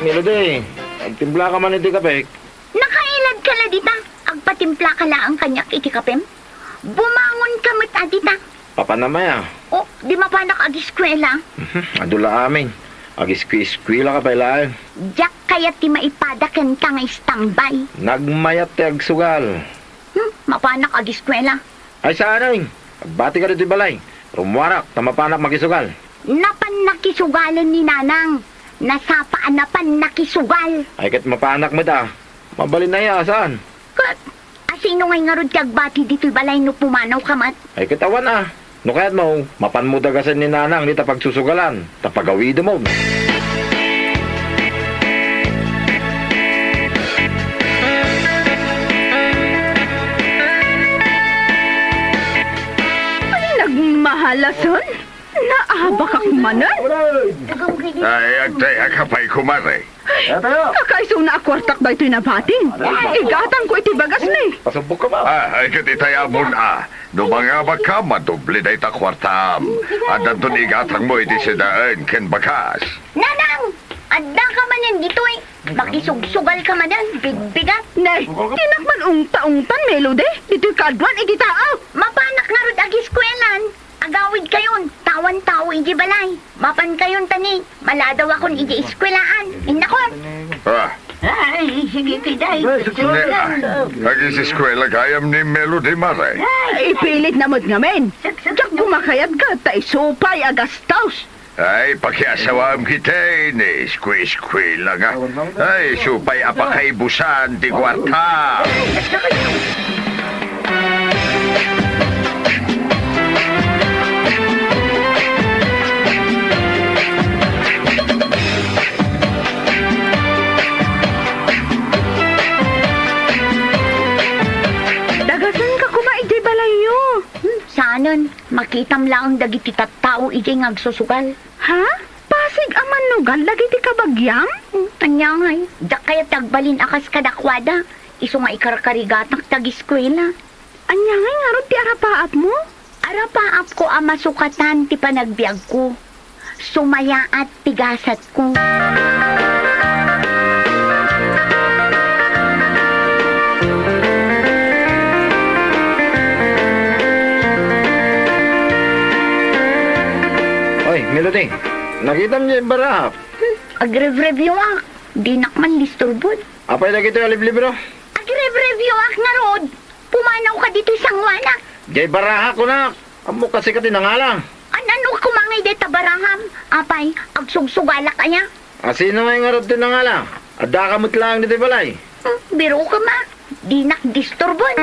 Melody, agtimpla ka man iti kapek. Nakailad ka la dita. Agpatimpla ka la ang kanyak iti kapem. Bumangon ka mat adita. Papanamay ah. O, di mapanak ag-eskwela. Adula amin. Ag-squila ka pa ilaan. Diyak kaya ti maipadakan ka nga istambay. Nagmayat ti agsugal. Mapanak ag-eskwela. Ay sanay. Agbati ka dito balay. Rumuwarak, tamapanak makisugal. Napan nakisugalan ni Nanang. Nasapaan napan nakisugal. Ay kat mapanak mo ta. Mabalin na iya, saan? Kat, asino ngay nga rod kagbati dito'y balay no pumanaw kamat? Ay katawan ah. No kaya't mo, mapan mo dagasan ni Nanang di tapagsusugalan. Tapagawido mo. Nagmahalason? Naabak ako manan? Ay, agtay akapay kumare. Kakaiso na akwartak ba ito'y nabating? Igatang ko iti bagas ni. Pasubok ka ba? Ay kat itayabon no mga baka madoble na itakwartam. At antun igatang mo iti sidaan ken bakas. Nanang! Adda ka man yan dito'y. Makisugsugal ka man yan. Bigbigat. Nay, tinakman ungta-ungtan, Melody. Dito'y kadwan, igitaaw. Mapanak na rod ag-eskwelan. Agawid kayon, tawan-tao iji balay. Mapan kayon tani, maladaw akong iji eskwelaan. Inakot! Ay, sige kiday. Agis eskwela kayam ni Melody Mare. Ipilit namot ngamen. Diyak kumakayad ka, tay supay agastaus. Ay, pakiasawam kita ni eskwela nga. Ay, supay apakay busan ti kwarta. Dagasan ka kumaigi balayo. Saanon, makitam lang ang dagiti tattao iji ngagsusugal. Ha? Pasig aman nugal, lagi ti kabagyam? Tanyangay, dak kaya tagbalin akas kadakwada. Iso nga ikarkarigatak tag-eskwela. Anya nga nga ron ti arapaap mo? Arapaap ko ang masukatan ti panagbiag ko. Sumaya at tigasat ko. Oy, Melody. Nakita mo niya yung barahap. Agrev-review ak. Di nakman disturbod. Apay na kito yung libro. Agrev-review ak na rod. Pumanaw ka dito isang wana. Jay baraha ko na. Amo kasi ka tinangalang. Anano kumangay de tabarangam. Apay, agsugsugalak kaya. Asino nga yung arot tinangalang? Adda ka mo't lang dito balay. Biro ka ma. Di nakdisturbod.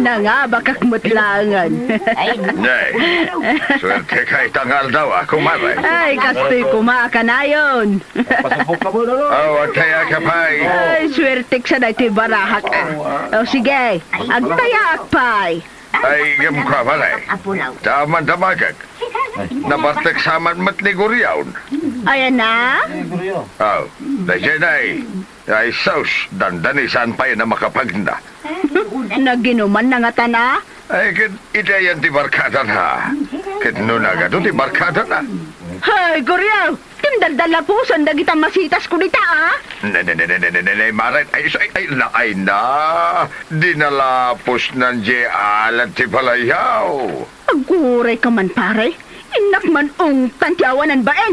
Nangabakak mutlangan. Nay, swerte kay tangal daw kumare. Ay, kastoy kumaka na yun. Pasubok ka mo na Oh, agtay akapay. Ay, swertek sa dahi barahak O sige, agtayaak pay. Ay, gam ka pala. Taman damagag. Nabartek saman matliguryawn. Ayan na? Oh, dahil ay. Ay, saus, dandanisan pa yan na makapagna. Naginuman na nga tana? Ay, kit itayan ti barkada na. Kit nunaga doon ti barkada na. Hay, Guryaw! Tindaldala po, sanda kita masitas ko dita, ah? Maret, ay na. Dinalapos ng alat ti palayaw. Aguray ka man, pare. Inak man tantyawanan ba, eh?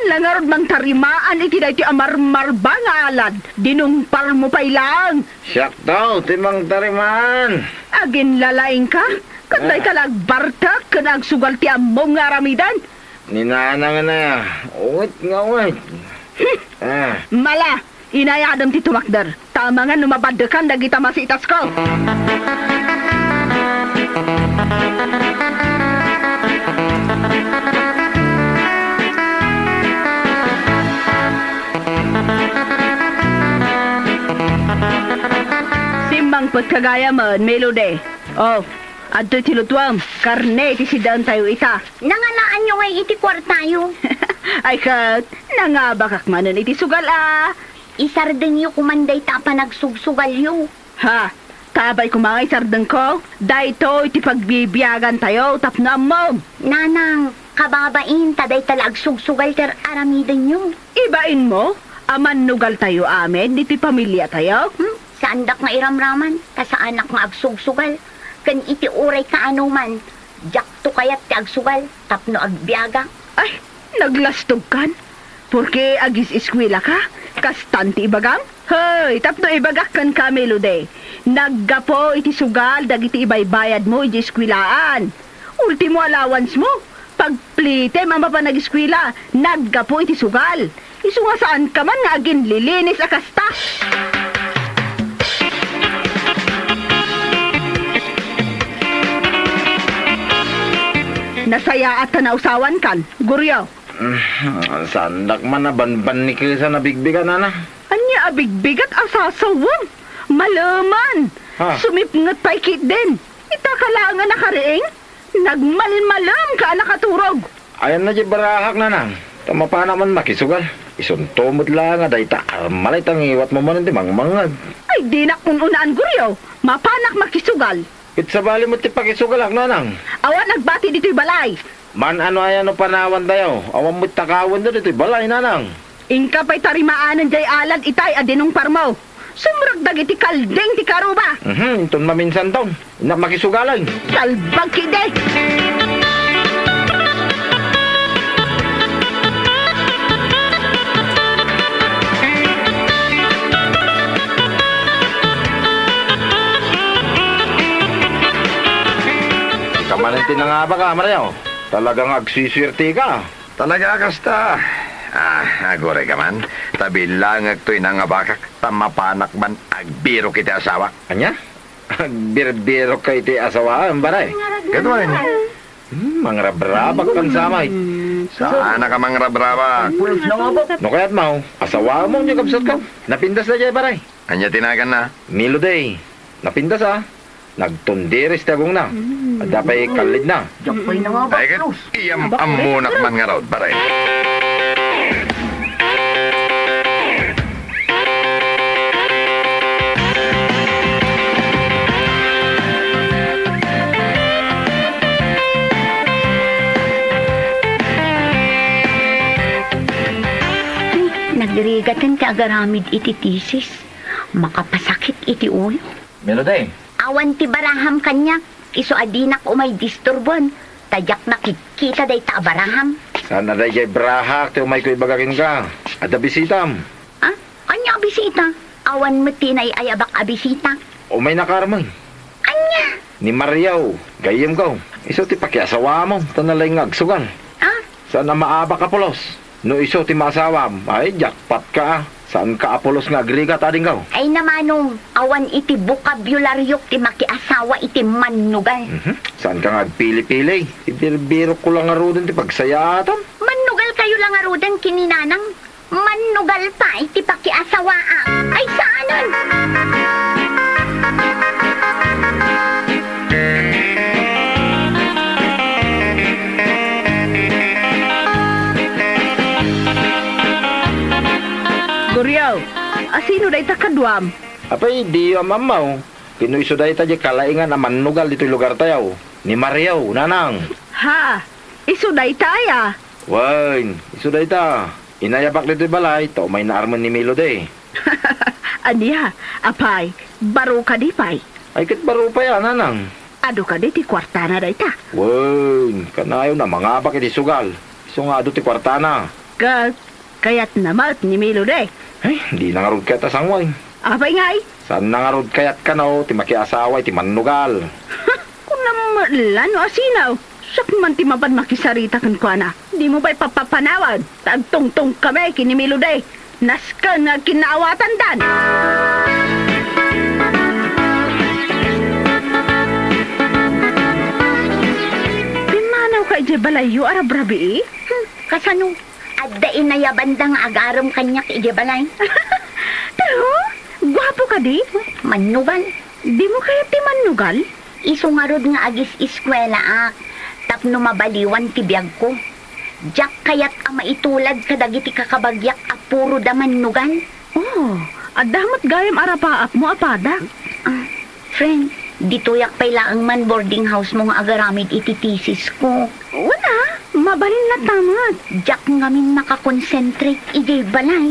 Lang arod mang tarimaan iti ti amarmar ba nga alad. Dinumpal mo pa ilang. Siyak daw, timang tariman. Agin lalaing ka? Kanday ka lagbartak ka nagsugal ti among nga ramidan. Ninanang na ya. Uwit nga uwit. Mala, inayadam ti tumakdar. Tama nga numabadakan dagita masitas ko. Mangpot kagaya man, Melody. Oh, adto tilutwam. Karne iti sidaan tayo ita. Nangalaan nyo ngay iti kwartayo. Ay kat, nangabakak manan iti sugal ah. Isardeng yu kumanday ta pa nagsugsugal yu. Ha, tabay ko mga isardeng ko. Dahito iti pagbibiyagan tayo, tapnam mo. Nanang, kababain taday talag sugsugal ter aramiden yu. Ibain mo, aman nugal tayo amin, diti pamilya tayo. Sa andak nga iramraman, sa anak nga agsugsugal. Kan iti uray ka ano man. Jakto kayat ti agsugal, tapno agbiyaga. Ay, naglastog kan. Porque agis eskwela ka, kastanti ibagam. Hoy, tapno ibagak kan ka, Melody. Naggapo iti sugal, dagiti ibaybayad mo iti eskwelaan. Ultimo allowance mo. Pagplite, mama pa nag-eskwela, naggapo iti sugal. Isu nga saan ka man nga agin lilinis akasta. Nasaya at tanausawan kan, Guryo. Sandak man na banban ni Krisa na bigbigan, nana. Anya abigbigat asasawang. Malaman. Ha? Sumipngat paikit din. Itakalangan na kariing. Nagmalmalam ka nakaturog. Ayan na di barahak, nanang. Tama pa naman makisugal. Isuntomot lang nga, dahi ta. Malay tang iwat mo man hindi mangmangad. Ay di na kung unaan, Guryo. Mapanak makisugal. Kit sa bali mo ti pakisugalak, nanang. Awa nagbati dito'y balay. Man ano ayan o panawan tayo. Awan mo takawan doon ito'y balay, nanang. Ingka pa'y tarimaanan jay alad itay adinong parmo. Sumragdag iti kaldeng ti karuba. Itong maminsan taon. Inak makisugalan. Salbag kide. Kamalinti na nga ba ka, Mario? Talagang agsiswerte ka. Talaga kasta. Agore ka man. Tabi lang agto'y nangabakak. Tamapanak man agbiro kiti asawa. Anya? Agbiro-biro kay ti asawaan, baray. Gano'n. Mga rabrabak kan samay. Saan ka mang rabraba? No kaya't mau, asawa mo niya kapsat ka. Napindas na dyan, baray. Anya tinagan na. Melody, napindas ah. Nagtundiris tagong na. At dapay kalid na. Ay kat, iyam amunak man nga raw, pare. Nagdirigatan ka agaramid iti tisis. Makapasakit iti ulo. Melody, Awan ti baraham kanya. Iso adinak umay disturbon. Tadyak nakikita day ta baraham. sana day jay brahak ti umay ko ibagakin ka. At abisitam. Ah? Anya abisita? Awan mo tinay ay abak abisita. Umay nakarman. Anya? Ni Mariaw, gayem ko. Iso ti pakiasawa mo, tanalay nga agsugal. Ah? Sana maaba ka pulos. No iso ti masawam, ay jackpot ka ah. Saan ka apulos nga agriga tading ka? Ay namanong awan iti bukabularyok ti makiasawa iti manugal. Saan ka nga agpili-pili? Ibiro ko lang nga rodin ti pagsayatan. Manugal kayo lang arudan kininanang. Manugal pa iti pakiasawa. Ay saanon? Guryo, asino day takadwam? Apay, di mamaw. Kinuiso dahi tayo kalaingan na manugal dito lugar tayo. Ni Mariaw, nanang. Ha, iso day taya. Wain, iso dahi ta. Inayabak dito balay, to may naarman ni Melody. Aniya, apay, baro ka di pay. Ay, kit baro pa yan, nanang. Ado ka di ti kwartana day ta. Wain, kanayo na mga abak iti sugal. Iso nga ado ti kwartana. Kaya't namat ni Melody. Ay, di na nga rod kaya tasangway. Apay ngay, Saan na nga rod kayat ka no, ti makiasawa, ti manugal. kung naman o asinaw, sak man ti mapad makisarita kan kwa na. Di mo ba'y papapanawad? Tagtong-tong kami kini Melody. Naska nga kinaawatan dan. Pimanaw ka ije balayo arabrabi eh? Kasano? Adda inayabandang agarom kanya iti balay. Pero, gwapo ka di? Manugal. Di mo kaya ti manugal? Iso nga rod nga agis eskwela ak. Tapno mabaliwan ti biyag ko. Jack kayat ama itulad kadagiti kakabagyak at puro daman nugan. Oh, adamat gayam arapaap mo apada. Friend, ditoyak pala ang man boarding house mo nga agaramid iti thesis ko. Wala, mabalin na tamat. Jack ngamin makakonsentrate iti balay.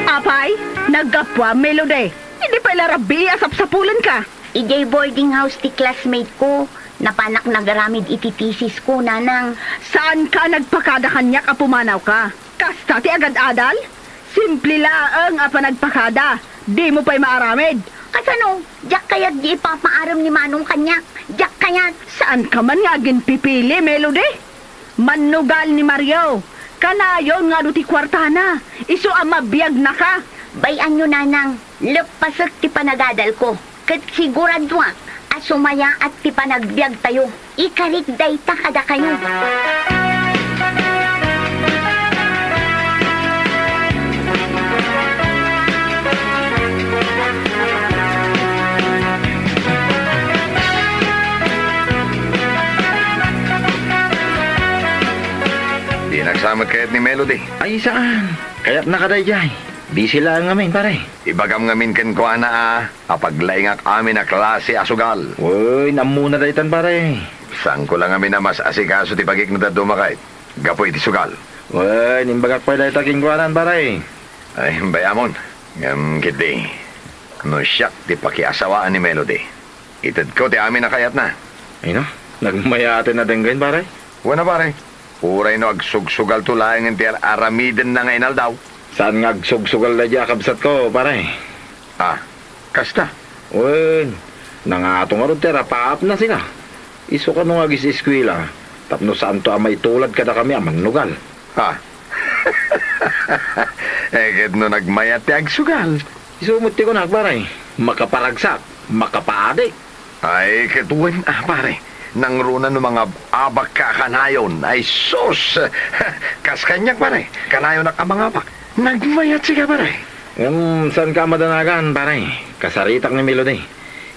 Apay, nagkapwa melody. Hindi pala rabi, asap-sapulan ka. Ijay boarding house ti classmate ko. Napanak nagaramid iti thesis ko, nanang. Saan ka nagpakada kanyak a pumanaw ka? Kasta ti agad adal? Simple laang apa nagpakada. Di mo pa'y maaramid. Kasano, Jack kayat di ipapaaram ni Manong kanyak. Jack kayat. Saan ka man nga ginpipili, Melody? Manugal ni Mario. Kanayon nga do ti kwartana. Iso ang mabiyag na ka. Bayan nyo, nanang. Lupasot ti panagadal ko. Kat siguradwa, asumaya at ti panagbiag tayo. Ikaligday ta kada kayo. Di nagsama kayat ni Melody. Ay, saan? Kaya't nakadayjay. Busy lang ngamin, pare. Ibagam ngamin ken ko ana apaglaingak amin na klase asugal. Uy, namuna daytan, pare. Saan ko lang amin na mas asikaso ti pagik na daduma kahit. Gapoy ti sugal. Uy, nimbagak pa dayta kingkuanan, pare. Ay, bayamon. Ngam kiti. No siyak ti pakiasawaan ni Melody. Itad ko ti amin na kayat na. Ay, no? Nagmayatin na denggain, pare. Wala pare. Uray no agsugsugal tulayang ti aramiden na ngainal daw. Saan nga sugal na dya kabsat ko, pare? Ah, kasta. Uy, nangatong arod tera, paap na sila. Iso ka nung agis eskwila. Tapno saan to amay tulad kada kami amang nugal. Ha? Eket no nagmayat ti agsugal. Isumuti ko na, pare. Makaparagsak, makapaadik. Ay, ketuwen pare. Nang runa no mga abak kakanayon ay sus. Kas kanyak pare. Kanayon na kamangabak. Nagmayat siya pare. Saan ka madanagan, pare? Kasaritak ni Melody.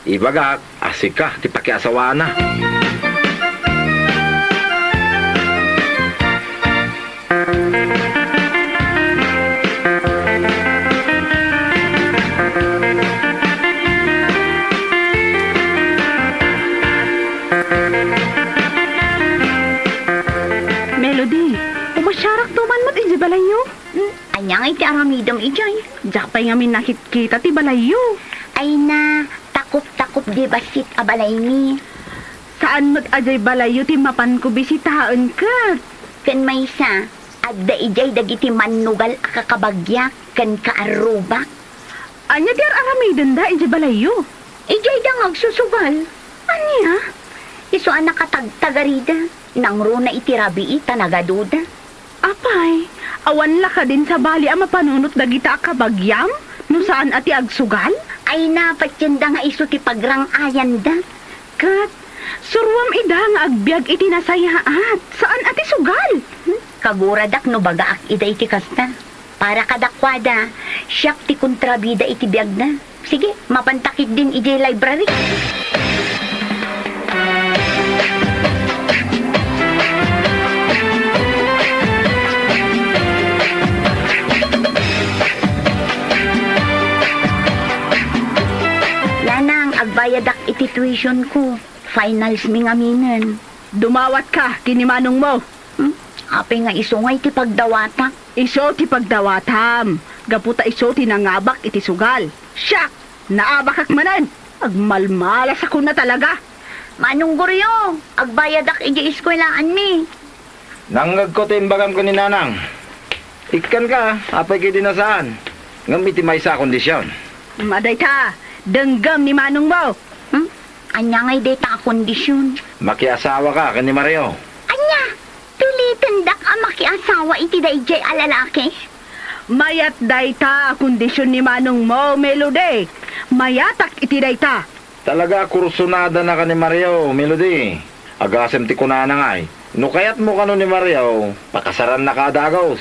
Ibagak, asik ka, ti pakiasawa na. Melody, umasyarak tuman mo't iji balayo. Anyang iti aramidam ijay. Diyak pa'y ngamin nakikita ti balayo. Ay na, takop-takop di basit abalay ni. Saan mo't ajay balayo ti mapan ko bisitaon ka? Kan may sa, adda ijay dagiti manugal akakabagyak kan kaarubak. Anya di aramidon da iji balayo. Ijay da ngagsusugal. Anya? Iso anak katagtagarida. Nang runa itirabi ita nagaduda. Apay, awan la ka din sa bali ang mapanunot dagita kabagyam? No saan ati agsugal? Ay na, patyanda nga iso ti pagrang ayan da. Kat, surwam ida nga agbyag iti nasayaat. Saan ati sugal? Kaguradak no bagaak ida iti kasta. Para kadakwada, siyak ti kontrabida iti biyag na. Sige, mapantakit din iti library. Lanang, agbayadak iti tuition ko. Finals mi ngaminan. Dumawat ka, kinimanong mo. Apay nga iso nga iti pagdawatak. Iso ti pagdawatam. Gaputa iso ti nangabak iti sugal. Siyak! Naabakak manan. Agmalmalas ako na talaga. Manong guryo, agbayadak iti eskwelaan mi. Nanggag ko timbagam ko ni Nanang. Ikan ka, apay kayo dinasaan. Ngam iti may sa kondisyon. Maday ka, denggam ni manong mo. Anya ngay data kondisyon. Makiasawa ka ni Mario. Anya, pilitan dak ang makiasawa iti dayjay alalaki. Mayat dayta kondisyon ni manong mo, Melody. Mayatak iti dayta. Talaga kursunada na ka ni Mario, Melody. Agasem ti kunana nga eh. No kayat mo kano ni Mariaw, pakasaran na kadagos.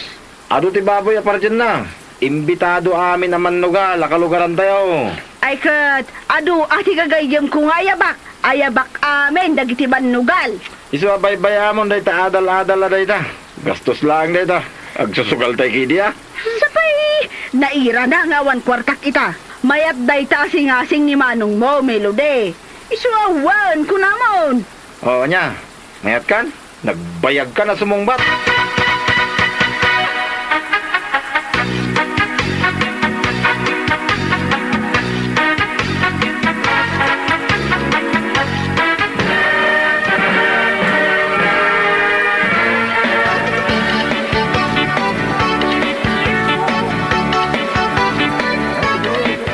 Ado ti baboy apardyan na. Imbitado amin naman nuga, lakalugaran tayo. Ay kat, adu, ati kagayam kung ayabak. Ayabak amin, dagiti manugal. Isu abay-bayamon day ta adal-adal day ta. Gastos lang day ta. Agsusugal tayo kidiya. Sapay, naira na ngawan kwartak ita. Mayat day ta asing-asing ni manong mo, Melody. Isuawan ko namon. Oo nya, mayat kan? Nagbayag ka na sumungbat.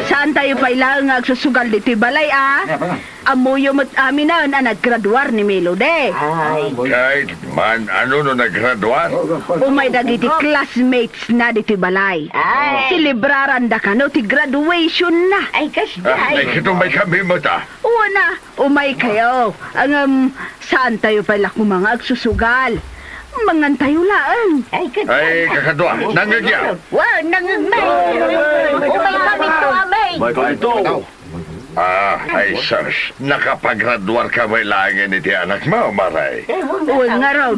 Saan tayo pailang agsusugal dito balay Amuyo mo't amin na naggraduar ni Melody. Kahit man, ano no naggraduan? Umay dagiti classmates na dito balay. Silibraran da kano ti graduation na. Ay, Ay, kitumay kami mo ta. Una, umay kayo. Ang saan tayo pala kung mga agsusugal? Mangan tayo laan. Ay, Ay, kakadwa, nangagyaw. wow, nangagmay. Umay kami to, amay. Ay, sus, nakapaggraduar ka ba ilangin iti anak mo, Maray? Uy nga raw,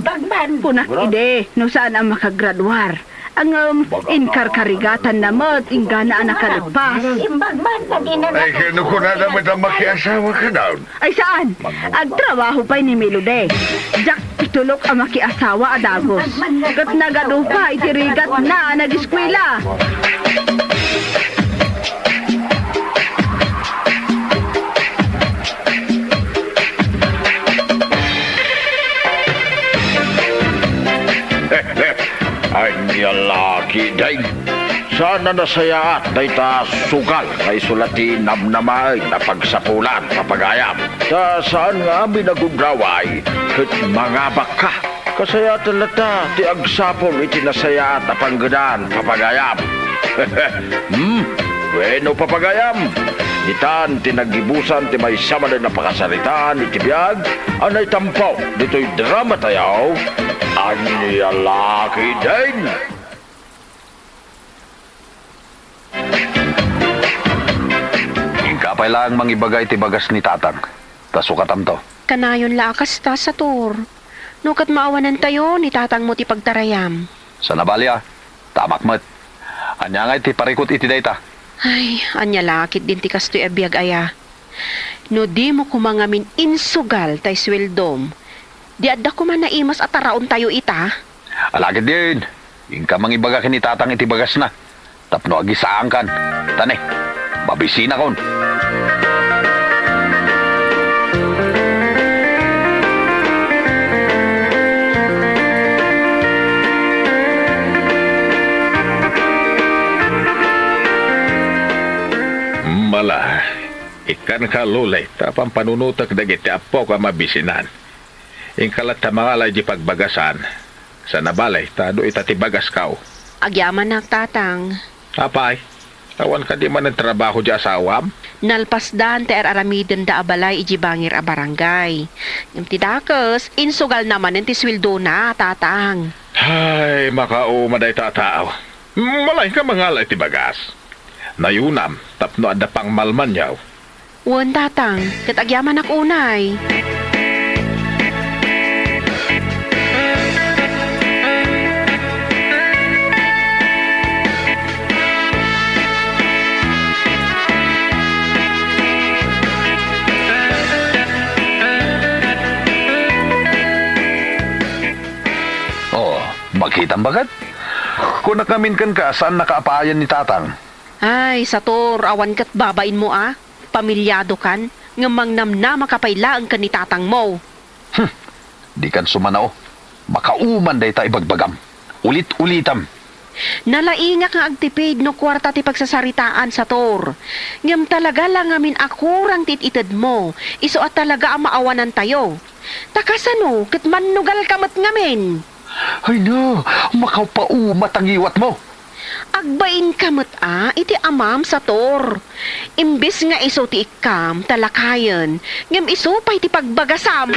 punak ide, no saan ang makagraduar. Ang inkarkarigatan na mo't ingana ang nakalagpas. Imbagman na din na Ay, kano ko na naman ang makiasawa ka daw? Ay saan? Agtrabaho pa ni Melody. Jack itulok ang makiasawa adagos. Kat nagado pa itirigat na nag-eskwela. Ay niya laki day. Sana nasayaat day ta sugal kay sulati namnamay na pagsapulan papagayam. Ta saan nga binagugraway ket mga baka. Kasaya talata ti agsapol iti nasayaat na panggadan papagayam. Bueno papagayam. Itan tinagibusan ti may sama na napakasalitan iti biyag anay tampaw dito'y drama tayaw. Anya laki din. Ingkapay lang mangibagay ti bagas ni tatang. Tasukatam to. Kanayon lakas ta sa tur. Nukat maawanan tayo ni tatang mo ti pagtarayam. Sa nabalya, tamak met. Anya nga ti parikot iti dayta. Ay, anya lakit din ti kastoy abiyag aya. No di mo kumangamin insugal tay sweldom. Di adda ko man naimas at taraon tayo ita. Alagid din. Ingka mangibaga ni tatang iti bagas na. Tapno agisaan kan. Tane, babisina kon. Mala, ikan ka lulay, tapang panunutak dagiti apo ka mabisinan. Ingkalat ta mga lay di pagbagasan. Sa nabalay, tado itatibagas kaw. Agyaman na tatang. Apay, tawan ka di man ng trabaho di asawam? Nalpasdan ti aramiden da abalay ijibangir a barangay. Yung tidakas, insugal naman ng ti sweldo na tatang. Ay, makaumaday tataaw. Malay ka mga lay ti bagas. Nayunam, tapno adda pang malman yaw. Wan tatang, kat agyaman ak unay. Makitang bagat? Kung nakamin kan ka, saan nakaapayan ni tatang? Ay, sator, awan kat babain mo Pamilyado kan, ngamang namna makapailaan ka ni tatang mo. Di kan sumanao. Makauman day ta ibagbagam. Ulit-ulitam. Nalainga kang agtipid no kwarta ti pagsasaritaan sa tor. Ngam talaga lang amin akurang tititid mo. Iso at talaga ang maawanan tayo. Takasano, kat manugal kamat ngamin. Ay no, makapaumat ang iwat mo. Agbain kamat iti amam sa tor. Imbis nga iso ti ikam talakayan, ngam iso pa'y ti pagbagasam.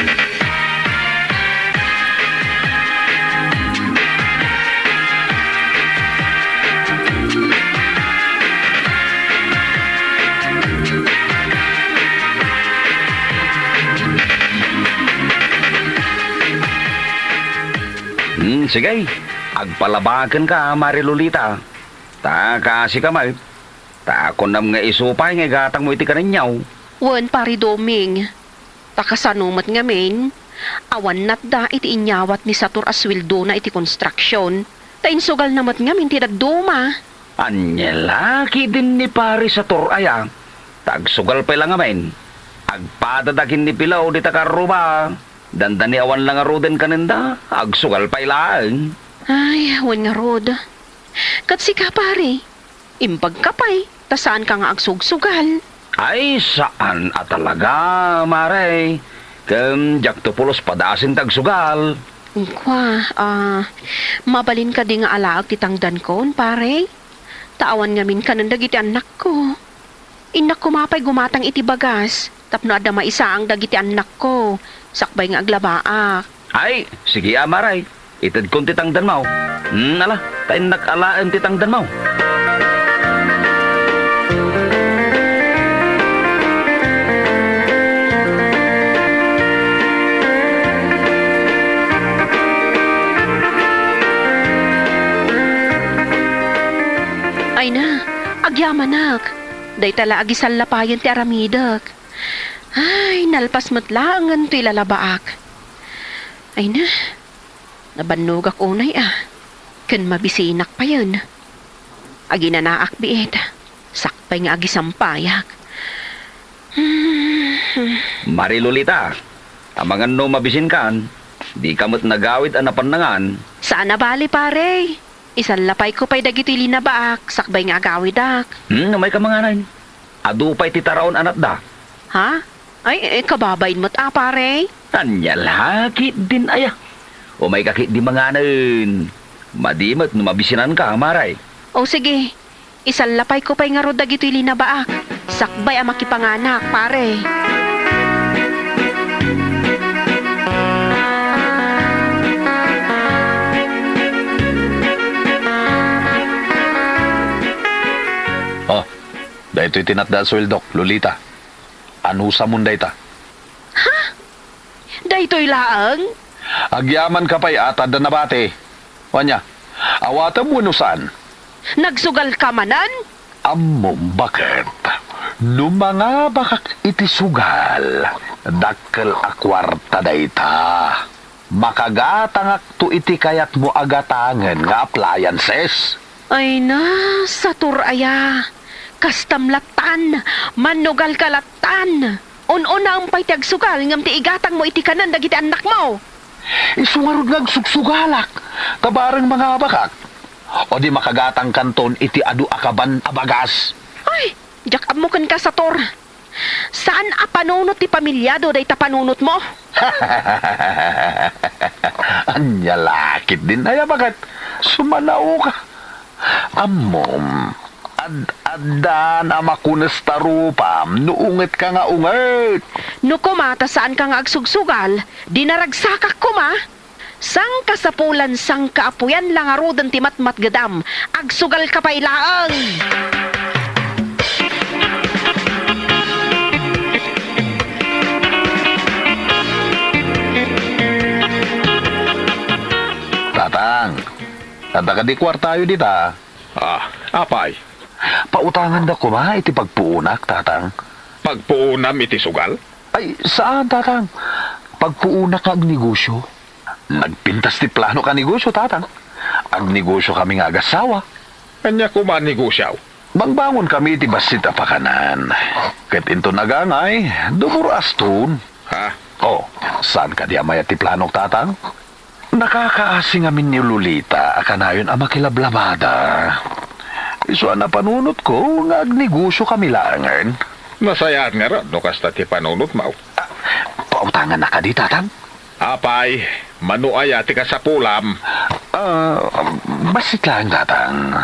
Sige, agpalabagan ka, Marilolita. Ta kasi ka may. Ta ako nam nga isupay nga gatang mo iti kaninyaw. Wen pari Doming. Takasanumat nga men. Awan nat da iti inyawat ni Satur Aswildo na iti construction. Tainsugal namat nga min ti dagduma. Anyalaki din ni pare sa turaya. Tagsugal pa lang amin. Agpadadagin ni Pilaw di takaruma. Dandani awan lang aroden kaninda. Agsugal pa ilaan. Ay, wen nga rod. Kat si ka pare. Impag ka pa'y. Ta saan ka nga agsugsugal? Ay, saan at talaga, Mare? Jak to pulos padasin tagsugal. Mabalin ka di nga alaag titangdan kon, pare. Taawan nga min ka ng dagiti anak ko. Inak ko mapay gumatang iti bagas. Tapno ada maisa ang dagiti anak ko. Sakbay nga aglabaak. Ay, sige Maray. Itad kong titangdan mo. Ala, tain nakalaan titangdan mo. Ay na, agyamanak. Day tala agisal lapayan ti aramidak. Ay, nalpas matlangan ti lalabaak. Ay na, nabanugak unay Kan mabisinak pa yun. Agi na naak biit. Sakpay nga agisampayak. Marilolita, amangan no mabisin kan. Di kamot nagawid anapan nangan. Saan na bali pare? Isalapay ko pa'y dagiti linabaak. Sakbay nga agawidak. May kamanganan. Adu pa'y titaraon anat da. Ha? Ay, kababayin mo't pare. Anyalaki din aya. O may kakit di manganan. Madimat no mabisinan ka, Maray. O sige, isalapay ko pa'y nga rod dagiti linabaak. Sakbay ang makipanganak, pare. Oh, dahito itinatda sweldok, Lolita. Ano sa munday ta? Daytoy laang? Agyaman ka pa'y atad na nabate. Wanya, awatan mo no saan? Nagsugal ka manan? Amom bakit? No mga bakak iti sugal, dakkel akwarta dayta. Makagatangak to iti kayat mo agatangan nga appliances. Ay na, Satur aya. Kastamlatan, manugal kalatan. Un-una ang pa'y tagsugal, ngam ti igatang mo iti kanan dagiti anak mo. Isungarod nagsusugalak, tabarang mga bakak. O di makagatang kanton iti adu akaban abagas. Ay, jak mo kan ka, Satur. Saan panunot ti pamilyado day tapanunot mo? Anya lakit din ay bakit? Sumanao ka. Amom, ad-adan amakunas tarupam, nuungit ka nga unget. No kumata saan ka nga agsugsugal, dinaragsakak ko ma. Sang kasapulan, sang kaapuyan lang arudan ti matmat gadam, agsugal ka pa'y laang. Tatang, tanda ka di kwartayo dita. Apay. Pautangan da ko ma, iti pagpuunak, tatang. Pagpuunam iti sugal? Ay, saan, tatang? Pagpuunak ag negosyo. Nagpintas ti plano ka negosyo, tatang. Ag negosyo kami nga agasawa. Kanya kumanigusyaw. Bangbangon kami ti basit apakanan. Ket into nagangay, dumuraston. Ha? Oh, saan ka di amaya ti planok, tatang? Nakakaasing amin ni Lolita, akanayon ang makilablabada. Iso na panunot ko, nga agnegosyo kami langan. Nasayaan nga ron, no kasta ti panunot mo. Pautangan na ka di, tatang? Apay, manuaya ti ka sa pulam. Basit lang, tatang.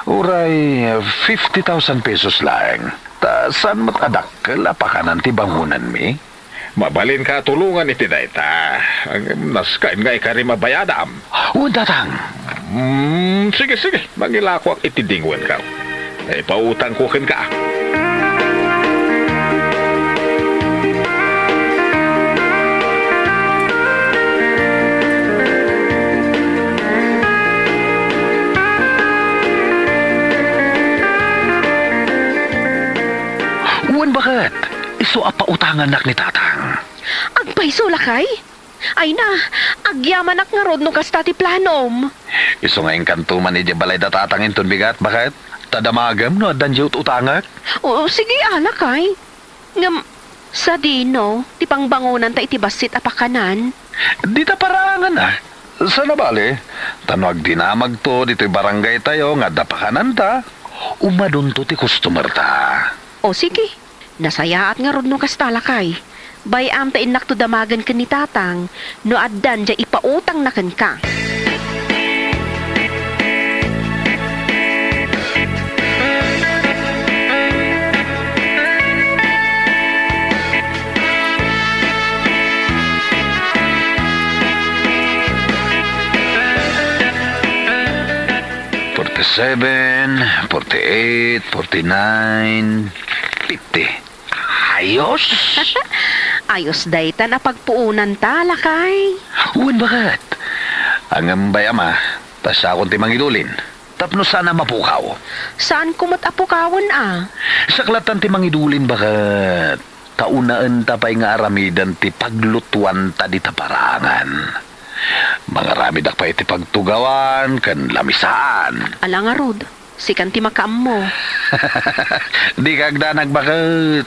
Uray, 50,000 pesos lang. Ta, saan mo't adakkel apakanan ti bangunan mi? Mabalin ka tulungan iti dayta. Naskain nga ikari mabayadam. Tatang. Sige. Mangilako ang itidingwan ka. Pautang kukin ka. Uwan bakit? Iso apa utangan nak ni tatang. Agpaiso lakay? Ay na, agyaman ak nga rod no kasta ti planom. Iso nga kantuman ni balay da tatangin ton bigat bakit? Tadamagam no adan jut utangak. O sige alakay. Ngam, sa dino, ti pangbangunan ta iti basit apakanan. Di ta parangan ah. Sa nabali, tanwag dinamag to dito'y barangay tayo nga dapakanan ta. Umadun to ti customer ta. O sige, nasayaat nga rod no kasta lakay. Bayam ta inak to damagan ka ni tatang, no addan dya ipautang na kan ka. Seven, 48, 49, 50. Ayos! Ayos dayta na pagpuunan ta lakay. Uwan bakit? Ang ambay ama, tas akong timang idulin. Tapno sana mapukaw. Saan kumat apukawon ah? Saklatan timang idulin bakit? Taunaan tapay nga aramidan ti paglutuan ta di taparangan. Mga ramidak pa iti pagtugawan, kan lamisaan. Ala nga rod, sikan ti makaam mo. Di kagdanag bakit?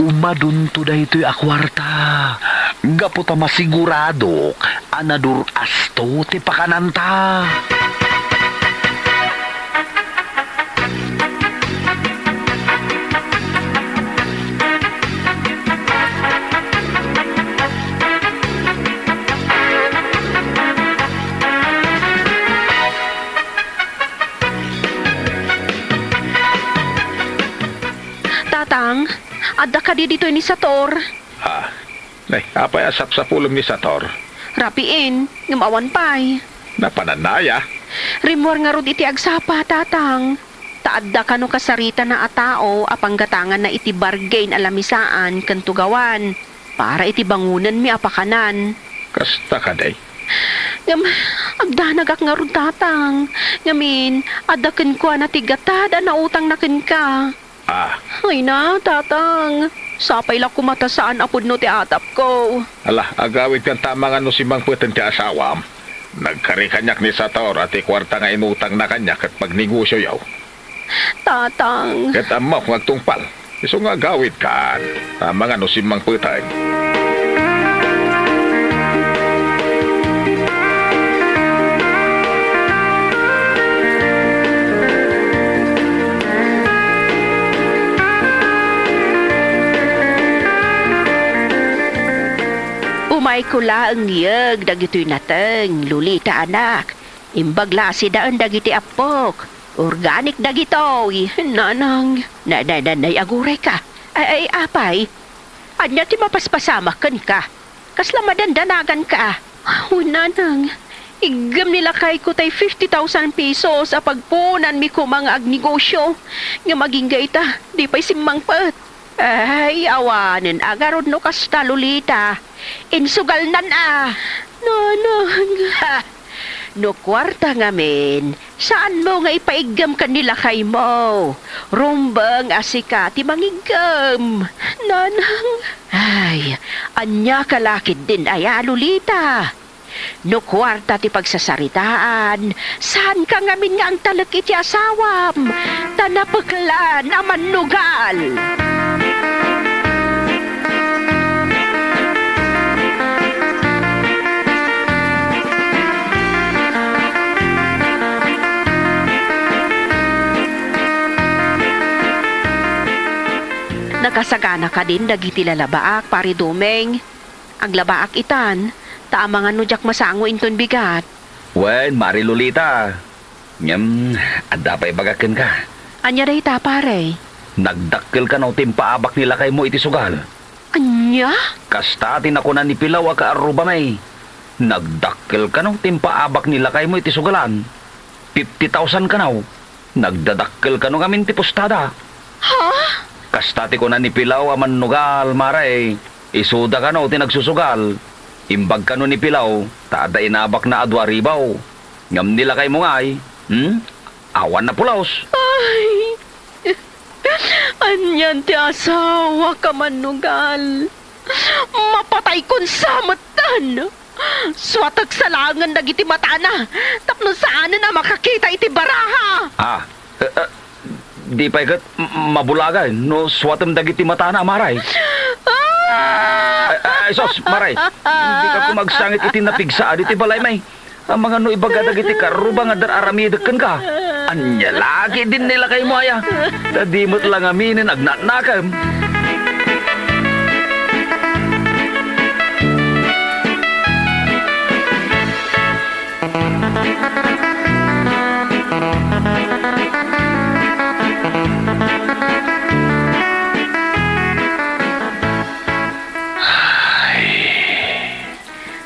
Umadun to da ito'y akwarta. Gaputa masigurado, anadur asto ti pakananta. Tatang, adda ka di dito ni Sator. Ha? Nay, apay asap sa pulong ni Sator. Rapiin, ngamawan pay. Napananaya. Rimor nga rod iti agsapa, tatang. Taadda ka no kasarita na atao apang gatangan na iti bargain alamisaan kan tugawan. Para iti bangunan mi apakanan. Kasta ka day. Ngam, agdanagak nga rod tatang. Ngamin, adaken ko na tigatada na utang na ken ka. Ah, Ay na, tatang. Sapay lang kumata saan apod no ti atap ko. ala, agawid kang tamang ano si Mang Putin ti asawam. Nagkari kanyak ni Sator at ikwarta nga inutang na kanyak at pagnegosyo yaw. Tatang. Kat amok magtungpal. Iso nga gawid ka. Tamang ano si Mang Putin. Umay ko laang yag, dagito'y nateng, lulita anak. Imbagla si daan dagiti apok. Organic dagitoy. Nanang, nanay agure ka. Ay, apay. Anya ti mapaspasamakan ka. Kasla madandanagan ka. Nanang, igam nila kay ko tay 50,000 pesos a pagpunan mi ko mga agnegosyo. Nga maging gaita, di pa'y simang pat. Ay, awanin agarod no kasta lulita. Insugal nan Nanang. No kwarta ngamin, saan mo nga ipaigam kanila kay mo? Rumbang asika ti mangigam. Nanang. Ay, anya kalakid din ay lulita. No kwarta ti pagsasaritaan, saan ka ngamin nga ang talak iti asawam? Tanapakla na manugal. Nakasagana ka din dagiti lalabaak, pari dumeng. Ang labaak itan, taamangan no jak masango inton bigat. Wen, Mari Lolita. Ngam, adda pa'y bagakin ka. Anya day ta, pare? Nagdakkel ka no timpaabak nila kay mo iti sugal. Anya? Kasta tinakunan ni Pilaw ka aruba may. Nagdakkel ka no timpaabak nila kay mo iti sugalan. 50,000 ka no. Nagdadakkel ka no ngamin ti postada. Ha? Kastati ko na ni Pilaw aman nugal, maray. Isuda ka no, tinagsusugal. Imbag ka no ni Pilaw, taada inabak na adwa ribaw. Ngam nila kay mo ngay. Awan na pulaos. Ay, Anyan ti asawa ka manugal. Mapatay kon samatan. Swatag salangan dagiti matana. Tapno saan na makakita iti baraha. Di pa ikat mabulagay no swatem dagiti matana maray. Ay sos maray. Hindi ka kumagsangit iti napigsa iti balay may. Ang mga no ibaga dagiti karuba nga dararamidakan ka. Anya lagi din nila kay mo aya. Dadimot lang aminin agnatnakam.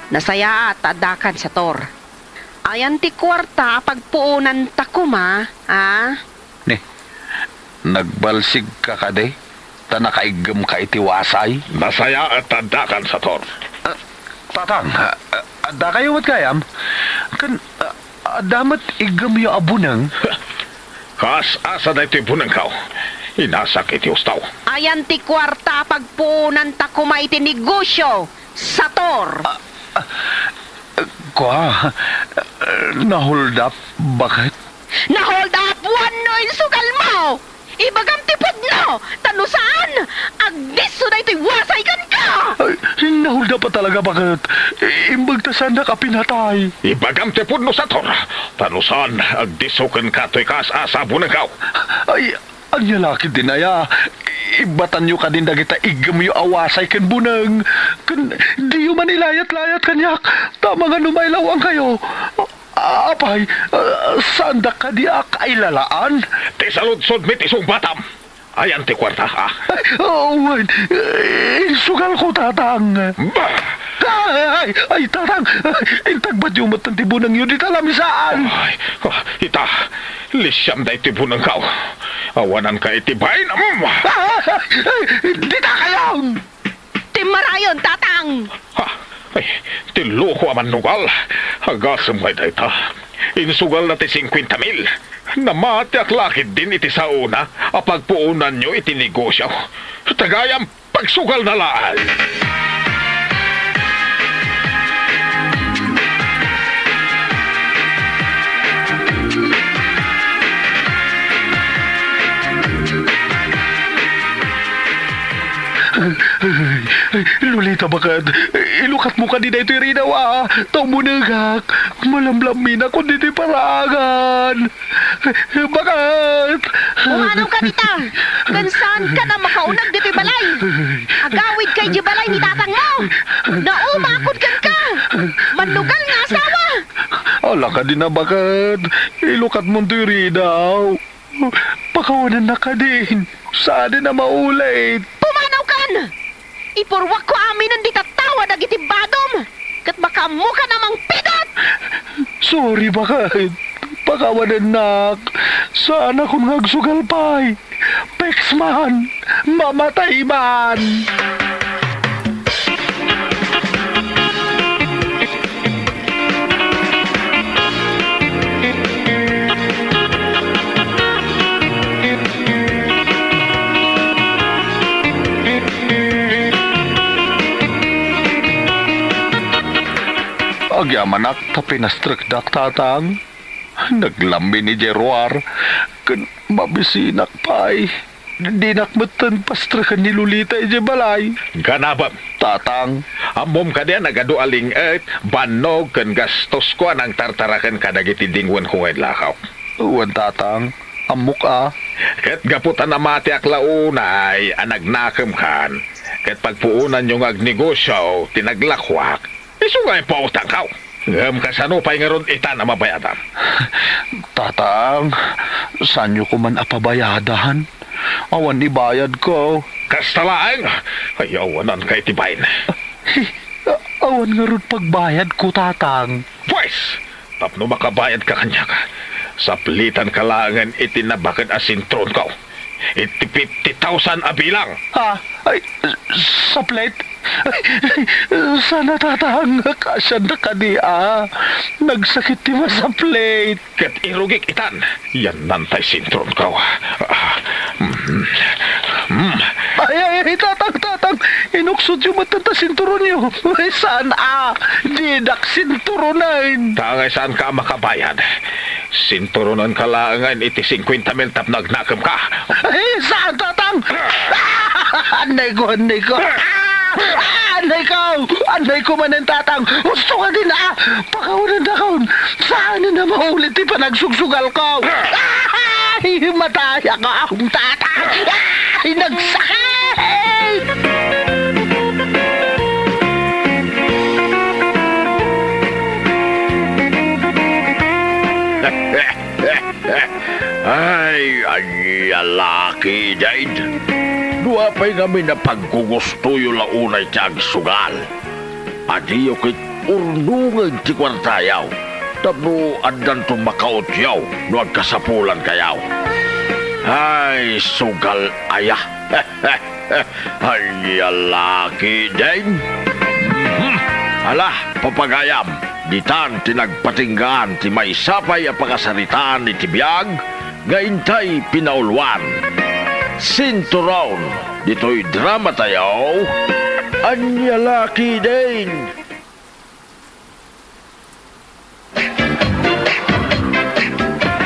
Nasaya at adakan sa tor. Ayan ti kwarta pagpuunan ta kuma, ha? Nagbalsig ka kaday? Ta nakaigam ka iti wasay? Nasaya at tandakan sa tor. Tatang, ada kayo mat kayam? Kan, damat igam yung abunang? Kas asa na ito'y bunangkaw. Inasak iti ustaw. Ayan ti kwarta pagpuunan ta kuma iti negosyo sa tor. Kwa, na-hold up, bakit? Na-hold up one no in sugal mo! Ibagam tipod no! Tano saan? Agdiso na ito'y wasay kan ka! Ay, na-hold up pa talaga, bakit? Imbag ta sana ka pinatay. Ibagam te no sa tor. Tanusan, agdisukan ka to'y kas asa bunangkaw. Ay, ang yalaki din aya. Ibatan nyo ka din dagita igam yung awasay kan bunang. Kan, di yung manilayat-layat kanyak. Tama nga numaylawang kayo. Apay, saan da ka di ay lalaan? Ti saludsod mit isong batam. Ayan ti kwarta ha. Wait. Sugal ko, tatang. Bah! Ay, tatang. Intagbat yung matanti bunang yun. Di talamisaan. Ay, ita. Lisyam da iti bunangkaw. Awanan ka iti bain. Di ta kayo. Timarayon, tatang! Ha, ay, tiloko aman nugal. Hagasam kay dayta. Insugal na ti 50,000. Namati ak lakid din iti sa una. Apagpuunan nyo iti negosyo. Tagayam pagsugal na laan. Lolita, bakit? Ilukat mo kanina ito yung rinawa. Tao mo nagak. Malamlamin ako dito paragan. Bakit? Umanong ka nita! Kansaan ka na makaunag dito'y balay? Agawid kay di balay ni tatang mo! Naumakot ka! Manugal nga asawa! Ala ka din na, bakit? Ilukat mo ito yung rinaw. Pakawanan na ka din. Saan na maulit? Pumanaw kan! Ipurwak ko amin ang ditatawa na gitibadom! Kat baka mo ka namang pidot! Sorry, bakit? Pakawanan nak. Saan akong nagsugal pa'y? Pex man! Mamatay man! Agyamanak ta pinastrek dak tatang. Naglambi ni Jeroar. Kan mabisinak pa'y. Di nakmatan pastrekan ni Lolita ije balay. Ganabam. Tatang. Amom ka diyan nagado aling banog kan gastos ko anang tartarakan kadagiti dingwan ko ngayon lakaw. Uwan tatang. Amok ah. Ket gaputan na mati ak launay anagnakam kan. Ket pagpuunan yung agnegosyo tinaglakwak. Isungay pa utang kaw. Ngam kasanupay nga ron ita na mabayadan. Tatang, saan nyo ko man apabayadahan? Awan ibayad ko. Kastalaang, ay awanan kay tibayin. Awan nga ron pagbayad ko, tatang. Pues, tapno makabayad ka kanya ka. Saplitan kalangan itinabakad asintron ka. Iti 50,000 abilang. Ha? Ay, sa plate? Ay, sana tatang, kasyan na ka di Nagsakit di mo sa plate. Ket irugik itan. Yan nantay sintron ka. Ay, tatang. Inuksod yung matanta sinturon niyo. Ay, saan Didak sinturonan. Tangay saan ka makabayad? Sinturunan ka langan iti 50 mil tap nagnakam ka. Ay, saan, tatang? Anay ko. Anay ko man ang tatang. Gusto ka din Pakawanan na kaon. Saan na maulit di pa nagsugsugal ko? Ay, mataya ka akong tatang. Ay, nagsakit! Ay, lalaki, Jade. Dua pa'y kami na paggugusto yung launay tiyag sugal. Adiyo kit urnungan ti kwartayaw. Tapno andan tumakaot yaw, no agkasapulan kayaw. Ay, sugal ayah. Ay, lalaki, Jade. Alah, papagayam. Ditan tinagpatinggan ti may sapay a pakasaritaan ni tibiyag, gaintay pinaulwan. Sinturon, dito'y drama tayo, anyalaki din.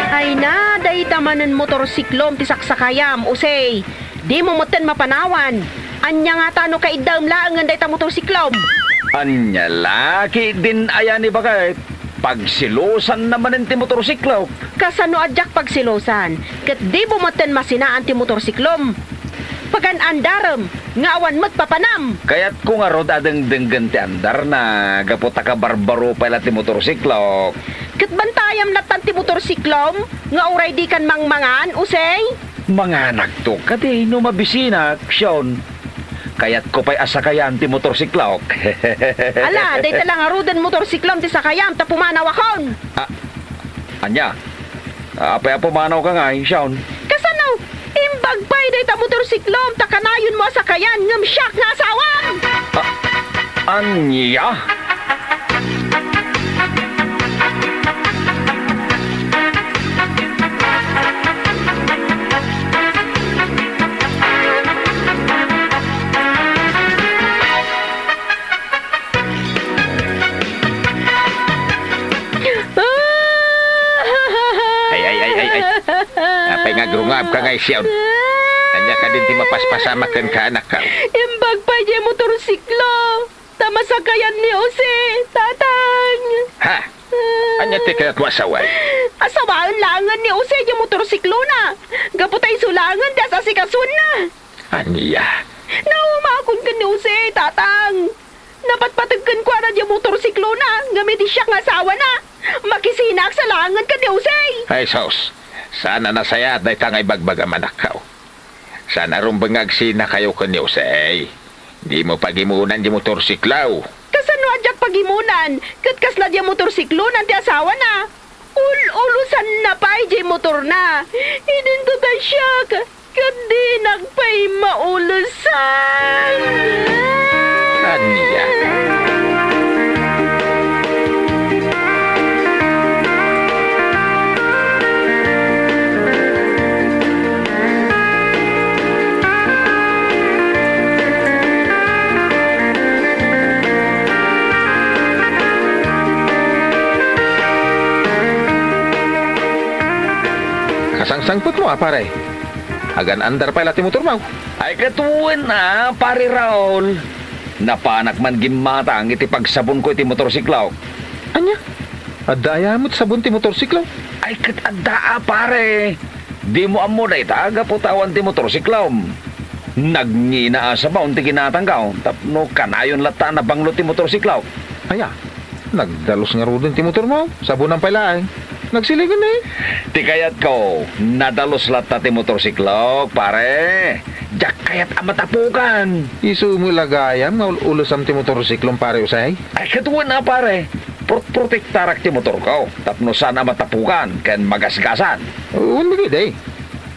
Ay na, day tamanan motorsiklom ti saksakayam, usay. Di mo moten mapanawan. Anya nga tano kaidam laangan day ta motorsiklom. Anya laki din ayan ni bagay. Pagsilusan naman ang ti motorsiklo. Kasano adyak pagsilosan, ket di bumaten masinaan ti motorsiklom. Pagan andaram, nga awan magpapanam. Kaya't kung arod adeng denggan ti andar na gapota ka barbaro pala ti motorsiklo. Ket bantayam natan ti motorsiklom, nga uray di kan mangmangan, usay. Mga nagto ka di no mabisinak, Sean. Kaya't ko pa'y asakayan ti motorsiklo. Ala, day talang arudan motorsiklom ti sakayam, ta pumanaw akon. Anya, apay pumanaw ka nga, Sean. Kasano, imbagpay day ta motorsiklom, ta kanayon mo sakayan, ngam siyak nga asawam. Anya? Apay nga grungab ka nga siyaw. Anya ka din ti mapaspasamakan ka anak ka. Imbagpay di motorsiklo, ta masakayan ni Jose, tatang. Ha? Anya ti kayat wasaway. Asawaan langan ni Jose di motorsiklo na. Gaputay sulangan di asa sikasun na. Anya? Naumakon ka ni Jose, tatang. Napatpatagkan ko na di motorsiklo na. Gamit di siya nga asawa na. Makisinak sa langan ka ni Jose. Ay sos, sana nasaya at dahi tangay bagbaga manakaw. Sana rumbangag sina kayo ka ni Jose. Di mo pagimunan di motorsiklaw. Kasano adyak pagimunan? Katkas na di motorsiklo nanti asawa na. Ulusan na pa'y di motor na. Idinto ta siya kadi nagpa'y maulusan. Anya? Kasangsangpot mo pare. Agan andar pa ilati motor mo. Ay katuwan pare Raul. Napanak man gimatang iti pagsabon ko iti motorsiklaw. Anya? Adaya mo't sabon ti motorsiklo? Ay kat adda pare. Di mo amo na itaga po tawan ti motorsiklaw. Nagngina sa baon ti ginatanggaw. Tapno kanayon lata na banglo ti motorsiklaw. Aya, nagdalos nga ro din ti motor mo. Sabon ang palaeng. Nagsiligan na Ti kayat ko, nadalos lata ti motorsiklo, pare. Jak kayat amatapukan. Isu mo lagayam nga ulusam ti motorsiklong pare usay. Ay katuwan na pare. Protektarak ti motor ko. Tapno sana matapukan, ken magasgasan. Unmigid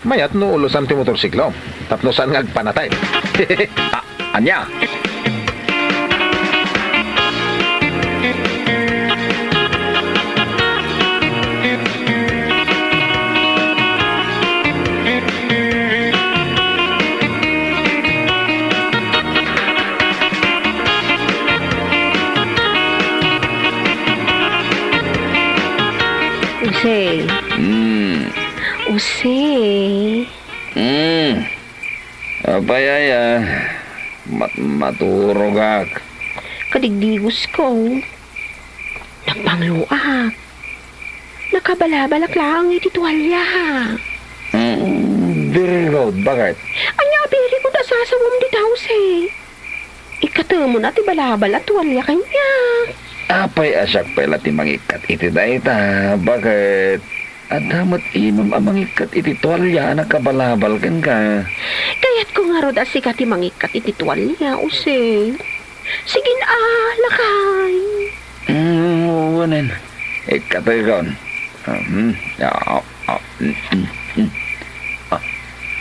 Mayat no ulusam ti motorsiklo. Tapno saan nga agpanatay. Anya? Apay ay, maturog ak. Kadigdigos ko. Nagpangluak. Nakabalak lang iti tuwalya. Very good, bakit? Anya, pili ko na sasawam di tause. Ikatamo na ti balabal at tuwalya kanya. Apay asak pala ti mangikat iti dayta, bakit? At damat inom ang mangikat iti tuwalya na kabalabal kan ka. Kaya't ko nga rod asika ti mangikat iti tuwalya, use. Sige na, lakay. Wanin. Ikatagon.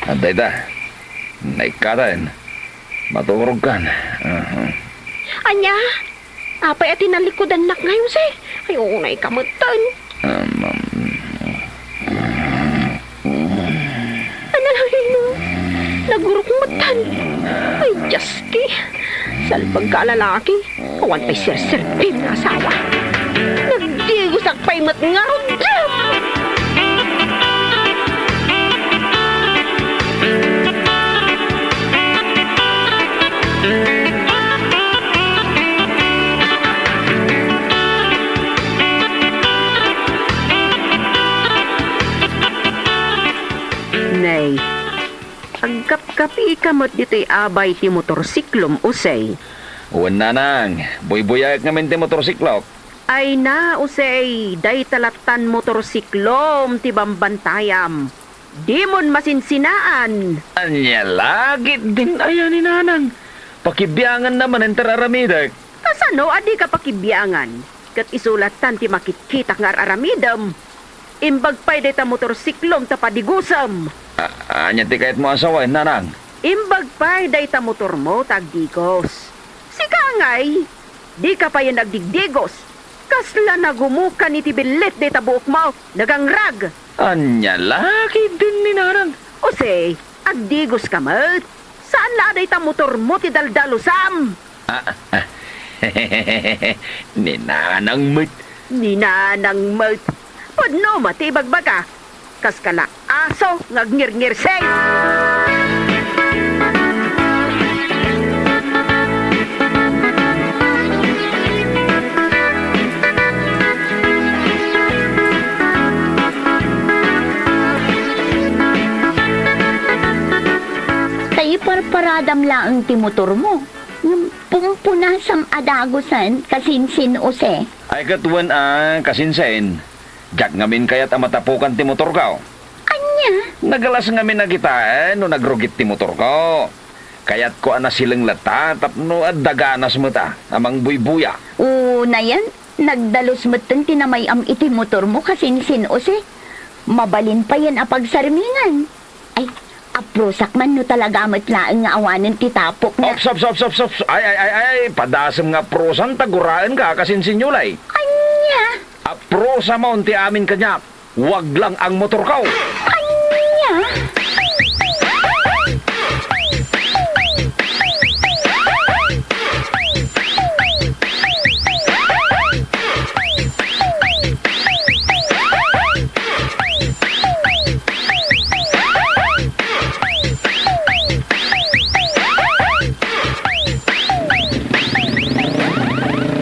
Antay ta. Naikatayin. Maturog kan. Anya, apay at tinalikodan nak ngayon, se. Ay, oo na ikamutan. Analino, nagurok matan. Ay, Diyos-ki. Salbag ka lalaki. Kawan pa'y sir-sirpin na asawa. Nagdigos pa'y matngarod. Nay, agkap-kapi kamot dito'y abay ti motorsiklom usay. Uwan na nang. Buy-buyak ngamin ti motorsiklok. Ay na usay, day talatan motorsiklom ti bambantayam. Di mon masinsinaan. Anya lagit din ayan ni nanang. Pakibiyangan naman ang tararamidak. Kasano adi ka pakibiyangan? Kat isulatan ti makikita nga aramidam. Imbag pa'y day ta motorsiklom ta padigusam. Anya ti kahit mo asawa, nanang. Imbag pa'y day ta motor mo tagdigos. Sika ngay, di ka pa yan nagdigdigos. Kasla nagumukan iti bilit day ta buok mo, nagangrag. Anya lagit din ni nanang. Ose, agdigos ka mat. Saan la day ta motor mo ti daldalusam? Ni nanang mit. Ninanang mat. Padno matibagbaga. Kas kala aso ngagngir-ngirsay. Tayo parparadam laang ti motor mo. Yung pumpunasam adagosan kasinsin use. Ay katuan kasinsen. Jak ngamin kaya't amatapukan ti motor ko. Anya? Nagalas ngamin na kita no nagrugit ti motor ko. Kaya't ko ana silang lata tapno at daganas mo ta amang buybuya. Na yan, nagdalos mo tinamayam iti motor mo kasinsin use. Mabalin pa yan apagsarmingan. Ay, aprosak man no talaga matlaang nga awanan ti tapok na. Ops. Ay, padasam nga prosan taguraan ka kasinsinyulay. Anya? Apro sa maunti amin kanya. Wag lang ang motor ko. Anya?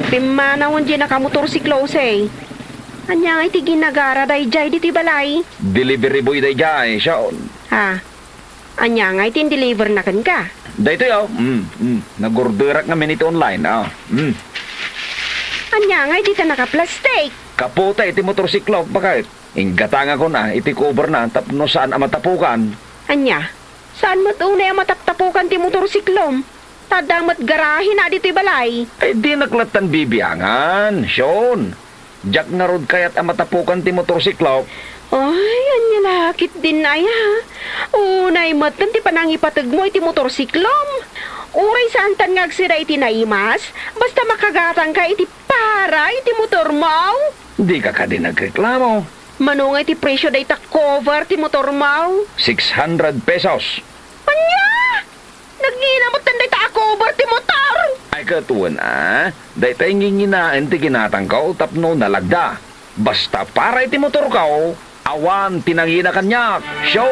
Pimanawon di nakamotorsiklo, se. Anya nga iti ginagara day jay di ti balay. Delivery boy day jay, Sean. Ha? Anya nga iti deliver na kan ka. Dito yo. Nagorderak nga minute online. Anya nga iti ta naka-plastic. Kaputa iti motorsiklo, bakit? Inggatanga ko na, iti cover na, tapno saan amatapukan. Anya? Saan mo't unay ang mataptapukan ti motorsiklom? Tadamat garahin na di ti balay. Ay di naklatan bibiyangan, Sean. Jak nga rod kaya't amatapukan ti motorsiklo. Ay, anya lakit din na ya. Unay matan ti panangipatag mo iti motorsiklom. Uray saan tan ngagsira iti naimas, basta makagatang ka iti para iti motor mo. Di ka ka din nagreklamo. Manungay ti presyo day ta cover ti motor mo. 600 pesos. Anya! Nagninamot tanday ta cover ti motor. Ay katuan day tayo nginginaan ti kinatangkaw tapno nalagda. Basta para iti motor ko, awan tinangina kanyak. Show!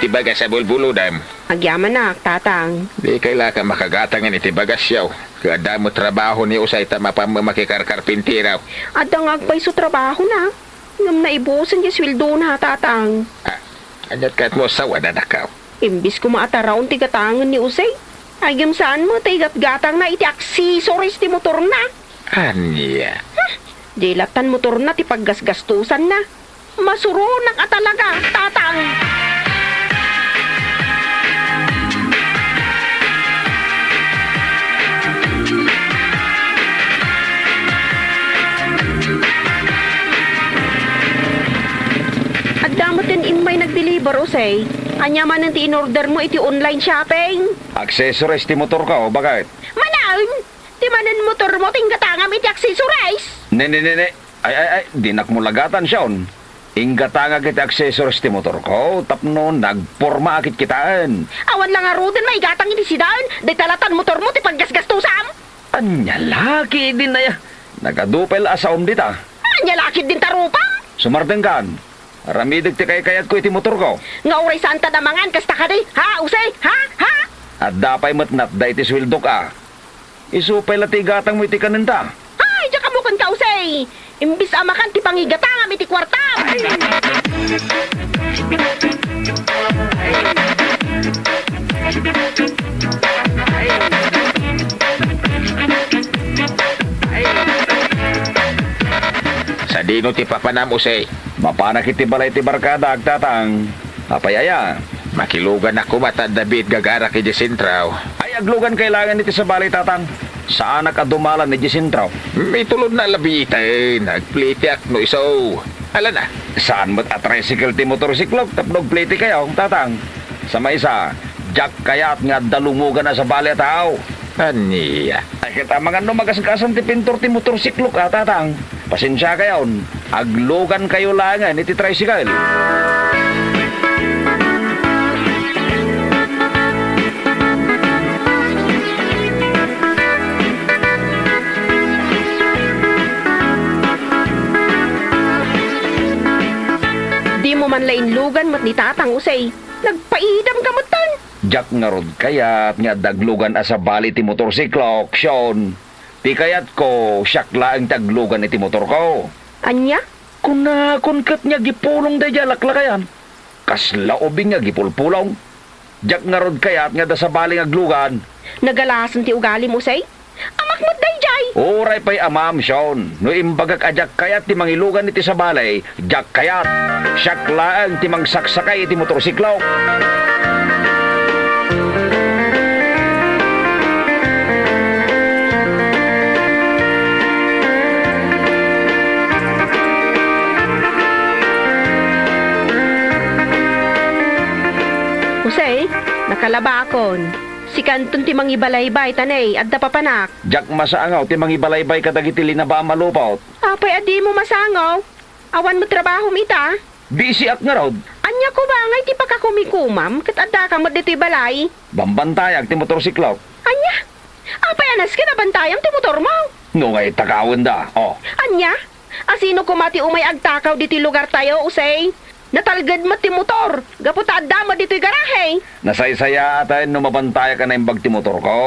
itibagas sa bulbuludam. Agyaman na, tatang. Di kaila ka makagatangan itibagas yaw. Kada mo trabaho ni usay tama pa makikarkarpintiraw. At ang agpay sa trabaho na. Ngam na ibusan niya sweldo na, tatang. Anyat kat mo sawa na nakaw. Imbis ko maataraon ti gatangan ni Usay. Agam saan mo ti gatgatang na iti accessories ti motor na. Anya. Dilatan motor na ti paggasgastusan na. Masurunak at talaga, tatang. At damot din imay nag-deliver, Usay. Anya man ang ti-in-order mo iti online shopping. Accessories ti motor ka, o bakit? Manaon! Ti manan motor mo tinggatangam iti accessories. Ne. Ay, dinak mo lagatan siya, Inggatanga kiti accessories ti motor ko, tapno nagporma akit kitaan. Awan lang nga roden may gatang iti sidaan. Day talatan motor mo ti paggasgastusam. Anya laki din na ya. Nagadupel asaom dita. Anya lakid din tarupa. Sumarteng kan. Ramidig ti kayat ko iti motor ko. Nga uray santa damangan kasta ka day. Ha, Usay? Ha? Ha? At dapay matnat da iti sweldo ka. Isupay lati gatang mo iti kaninta. Ay, diya kamukan ka, Usay. Imbis amakan ti pangigatangam iti kwartam. Sa dino ti papanam usay. Mapanak iti balay ti barkada agtatang. Apayaya. Makilugan ako matandabit gagara kay Jacintraw. Ay aglugan kailangan iti sa balay tatang. Saan nakadumalan ni Jacintraw? May tulod na labitay. Nagplitiak no iso. Ala na. Saan mo't a tricycle ti motorsiklo? Tapnog pliti kayo, tatang. Sa may isa, jack kayat nga dalungugan na sa balay tao. Aniya. Ay kita mga magasgasan ti pintor ti motorsiklo ka, tatang. Pasensya kayo. Aglugan kayo langan iti tricycle. Di mo man lain lugan mat ni tatang, Usay. Nagpaidam ka matan. Jack nga rod kayat nga daglugan asa bali ti motorsiklo, Sean. Ti kayat ko, siyak laang taglugan iti motor ko. Anya? Kun kat niya gipulong da laklakayan. Kasla ubing nga gipulpulong. Jack nga rod kayat nga da sa bali nga glugan. Nagalasan ti ugali mo, Usay. Amak mo't dayjay. Oray pa'y amam, Sean. No imbagak a Jack kayat ti mangilugan iti sa balay, Jack kayat. Siyak laang ti mangsaksakay iti motorsiklo. Usay, nakalaba akon. Si kanton ti mangibalay-bay tanay, adda papanak. Jack masaangaw ti mangibalaybay kadagiti linaba malupot. Apay adi mo masangaw. Awan mo trabaho mita. Busy ak nga rod. Anya ko ba ngay ti pakakumikumam kat adda ka mo dito'y balay? Bambantayag ti motorsiklo. Anya? Apay anas ka nabantayam ti motor mo. No ngay takawin da. Oh, Anya? Asino kumati umay agtakaw dito'y lugar tayo, Usay? Natalgad mo ti motor. Gaputa adda mo dito'y garahe. nasaysaya atay no mabantaya ka na yung bag ti motor ko.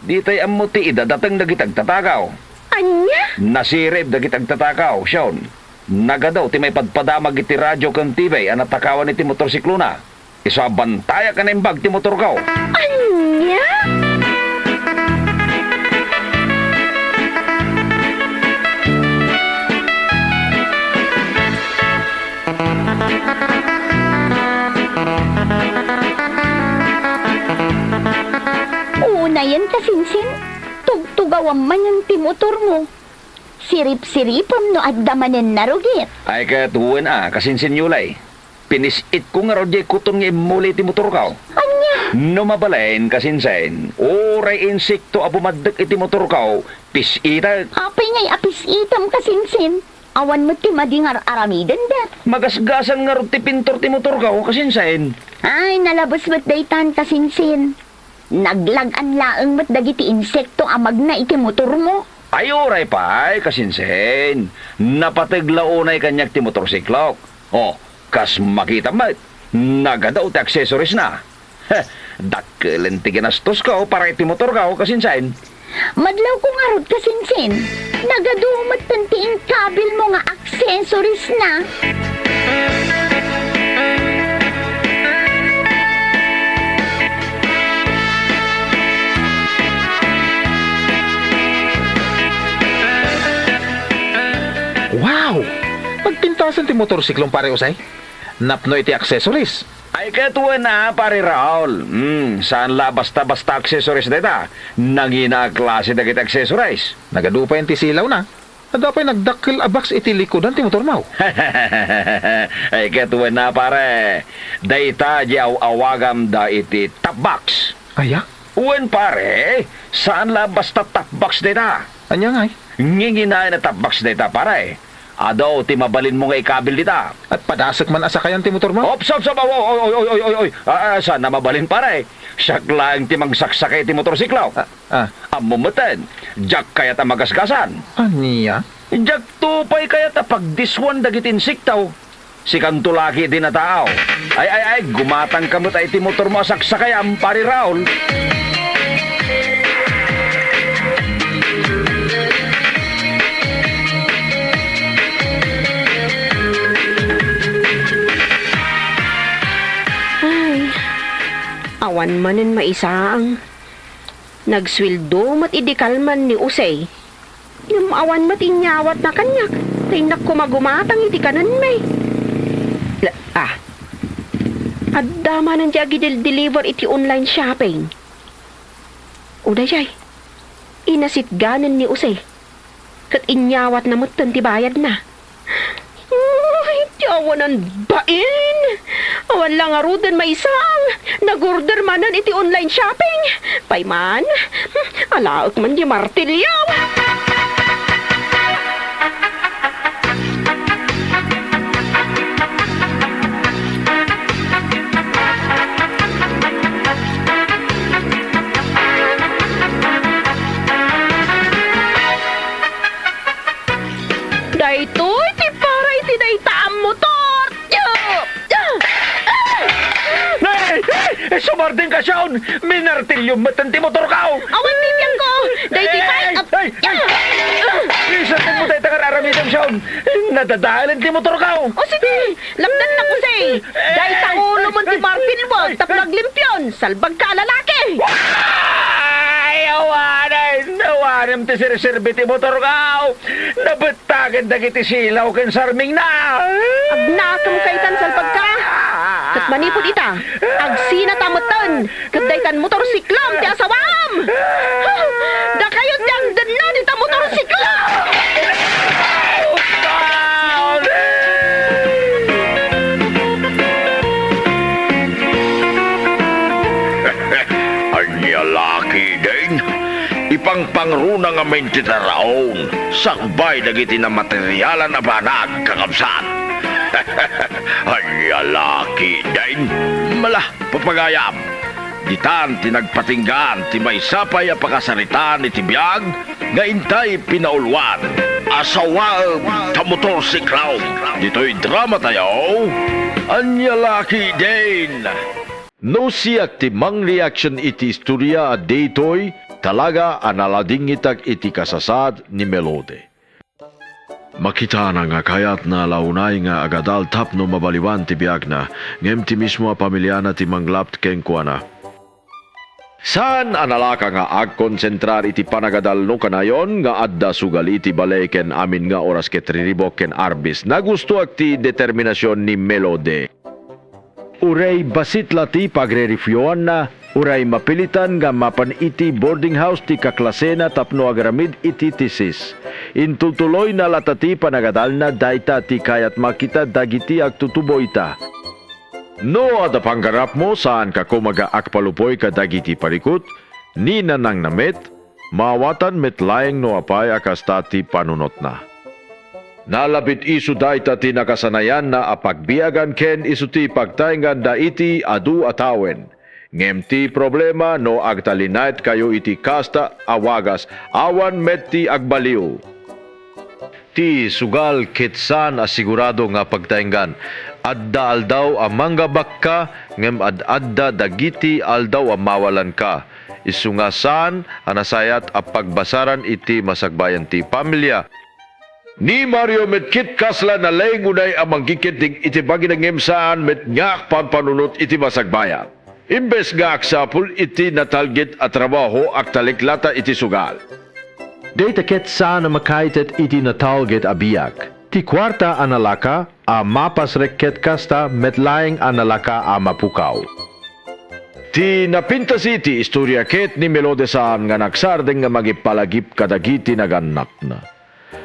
Ditay ammo ti idadatang dagitag tatakaw. Anya? Nasirib dagitag tatakaw, Sean. Nagadaw ti may padpadamag iti radyo kang tibay ang natakawan iti motorsiklo na. Isa bantaya ka na yung bag ti motor ko. Anya? Una yan kasinsin. Tugtugawan man yung timotor mo. Sirip-siripam no adamanen narugit. Ay katuwan kasinsinyulay. Pinisit ko nga rodya kuton nga imuli ti motor ko. Anya? No mabalain kasinsen, oray insekto abumaddak iti motor ko, pisita, Apay ngay apis itam kasinsin. Awan mo ti madingar aramidan dat. magasgasan nga rod ti pintor ti motor ko kasinsen. Ay, nalabas mo't daytan kasinsin. Naglagan laang mo't dagiti insekto amag na iti motor mo. Ay oray pa ay kasinsen. Napatiglaunay kanyak ti motorsiklok. Oh, kas makita mo, Nagadaw ti accessories na. Dakkelin ti ginastos ko para iti motor ka o kasinsain. Madlaw ko nga rod kasinsin. Nagadumat tantiing kabil mo nga accessories na. Wow! Pagpintasan ti motorsiklong pare usay. Napno iti accessories. Ay katuwa na, pare Raul. Saan la basta-basta accessories data? Nangina klase dagit accessories. Nagadupay ti silaw na. Nadapay nagdakkel abaks iti likodan ti motor mo. Ay katuwa na, pare. Data diyaw awagam da iti top box. Aya? Uwan pare, saan la basta top box data? Anya ngay. Nginginain na top box data, pare. Adaw, ti mabalin mo nga ikabil dita. At padasak man asakayan ti motor mo. Ops! Oy! Saan na mabalin pare? Siyak lang ti magsaksakay ti motorsiklaw. Amumatan. Jack kaya ta magasgasan. Aniya? Jack tupay kaya ta pagdiswan dagitin siktaw. Si kantulaki din na tao. Ay, gumatang kamot ay ti motor mo saksakayam, pare Raul. Awan manen maisaang. Nagswildo mat idikalman ni Usay. Yung awan mat inyawat na kanyak. Tinak ko magumatang iti kanan may. Adama nang jagi deliver iti online shopping. Uday jay. Inasit ganan ni Usay. Kat inyawat na mutan ti bayad na. Awan ang bain. Awan lang arudan may isang. Nag-order manan iti online shopping. Payman. Alaak man di martilyaw. Dayto, iti para iti daytaam motor. Sumardin ka, Sean! Minartilyong matanti motor ka! Awan tityan ko! Dayti pa! Isa din mo tayo takararamitan, Sean! Nadadahalan ti motor ka! O sige! Lamdan na ko say! Daytang ulo mo ti Martin Wag taplag limpyon! Salbag ka lalaki! Ay, awanan ti sirserbi ti motor ka! Nabatagan na kiti silaw ken sarming na! Agnakam kaitan salbag ka! Kat manipod ita, agsina tamutan, kadaytan motorsiklam ti asawam! Da kayo diyang danan ita motorsiklam! Anya laki din. Ipangpangruna nga main titaraon. Sakbay dagiti na materyalan na banag kakabsat. Anya laki din. Malah, papagayam. Ditan tinagpatinggan ti may sapay a pakasaritan iti biyag nga intay pinaulwan. Asawaem ta motorsiklaw. Dito'y drama tayo. Anya laki din. No siyak ti mang reaction iti istorya at daytoy talaga analading itag iti kasasad ni Melode. Makita na nga kayat na launay nga agadal tapno mabaliwan ti biag na ngem ti mismo a pamilya na ti manglapt ken kuana. Saan analaka nga agkonsentrar iti panagadal no kanayon nga adda sugal iti balay ken amin nga oras ket riribok ken arbis na gusto ti determinasyon ni Melode. Uray basit lati pagre-refyoan na, uray mapilitan nga mapan iti boarding house ti kaklasena tapno agramid iti tisis. Intutuloy na latati panagadal na dayta ti kayat makita dagiti agtutubo ita. No ada panggarap mo saan ka kumaga akpalupoy ka dagiti parikot, ni nanang namit, mawatan metlayeng no apay akastati panunot na. Nalabit isu dayta ti nakasanayan na apagbiagan ken isu ti pagtaingan da iti adu atawen. Ngem ti problema no agtalinait kayo iti kasta awagas awan met ti agbaliw. Ti sugal kitsan asigurado nga pagtaingan Adda aldaw ang mangga bakka, ngem adda dagiti aldaw ang mawalan ka. Isungasan, anasayat a pagbasaran iti masagbayan ti pamilya. Ni Mario met kit kasla na layng unay ang manggikit dig iti bagi ng saan met ngak panpanunot iti masagbayan. Imbes nga aksapul iti natalgit at trabaho ak taliklata iti sugal. Data ket sana makaitet iti natalget abiyak. Ti kwarta analaka a mapas reket kasta metlaing analaka a mapukaw. Ti napintas iti istorya ket ni Melodesaan nga nagsardeng nga magipalagip kadagiti naganak na.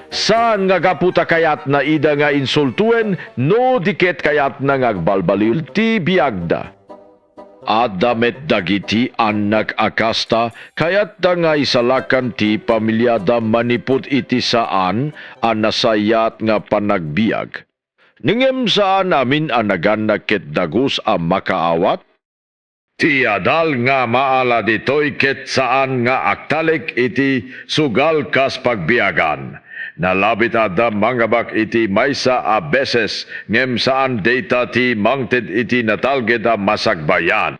Saan nga kaputa kayat na ida nga insultuen no diket kayat na ngagbalbalil ti biagda. Adamet dagiti anak akasta kayat da nga isalakan ti pamilyada manipod iti saan anasayat nga panagbiag. Ningem saan amin anagan na ket dagus a makaawat? Ti adal nga maala ditoy ket saan nga aktalik iti sugal kas pagbiagan. Nalabit ada mangabak iti maysa a beses ngem saan data ti mangted iti natalged a masagbayan.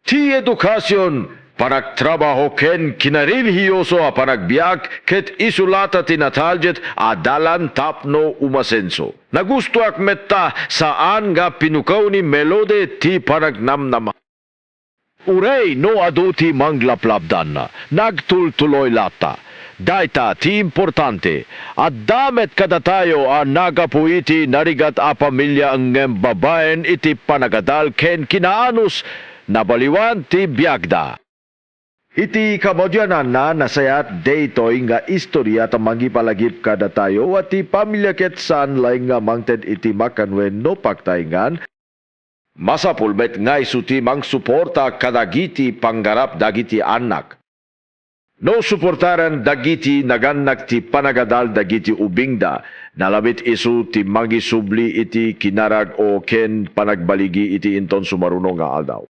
Ti edukasyon panagtrabaho ken kinarelihiyoso a panagbiag ket isulata ti natalged a dalan tapno umasenso. Nagusto ak metta saan nga pinukaw ni Melode ti panagnamnama. Uray no adu ti manglaplabdan na, nagtultuloy lata. Dayta ti importante, at damet kada tayo a nagapuiti narigat a pamilya ang babaen iti panagadal ken kinaanus nabaliwan ti biagda. Iti kamodyanan na nasayat daytoy nga istorya ta mangipalagip kada tayo at ti pamilya ket saan laing nga mangted iti makanwen no pagtaingan. Masapulbet nga isuti mang suporta kadagiti panggarap dagiti anak. No suportaran dagiti naganak ti panagadal dagiti ubingda, nalabit isu ti mangisubli iti kinarag o ken panagbaligi iti inton sumarunong nga aldaw.